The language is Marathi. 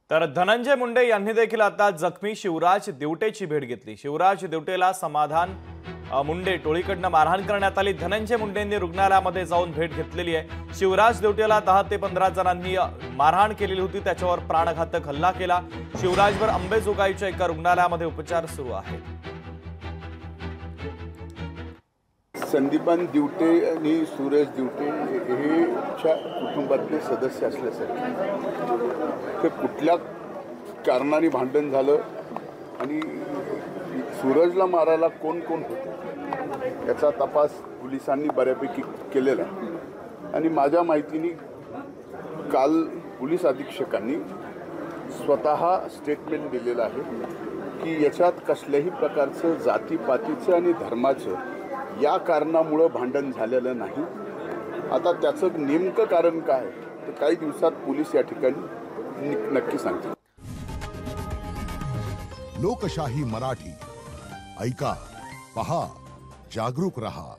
तर धनंजय मुंडे यांनी देखील आता जखमी शिवराज दिवटेची भेट घेतली। शिवराज दिवटेला समाधान मुंडे टोळीकडून मारहाण करण्यात आली। धनंजय मुंडेंनी रुग्णालयामध्ये जाऊन भेट घेतलेली आहे। शिवराज दिवटेला 10 ते 15 जणांनी मारहाण केलेली होती, त्याच्यावर प्राणघातक हल्ला केला। शिवराजवर अंबेजोगाईच्या एका रुग्णालयामध्ये उपचार सुरू आहेत। संदीपान दिवटे आणि सूरज दिवटे हे कुटुंबातले सदस्य असल्यासारखे ते कुठल्या कारणाने भांडण झालं आणि सूरजला मारायला कोण कोण होते याचा तपास पोलिसांनी बऱ्यापैकी केलेला आहे। आणि माझ्या माहितीने काल पोलीस अधीक्षकांनी स्वतः स्टेटमेंट दिलेलं आहे की याच्यात कसल्याही प्रकारचं जातीपातीचं आणि धर्माचं या कारणामुळे भांडण झालेलं नाही। आता त्याचं नेमकं कारण काय तर काही दिवसात पोलीस या ठिकाणी नक्की सांगतील। लोकशाही मराठी ऐका, पहा, जागरूक रहा।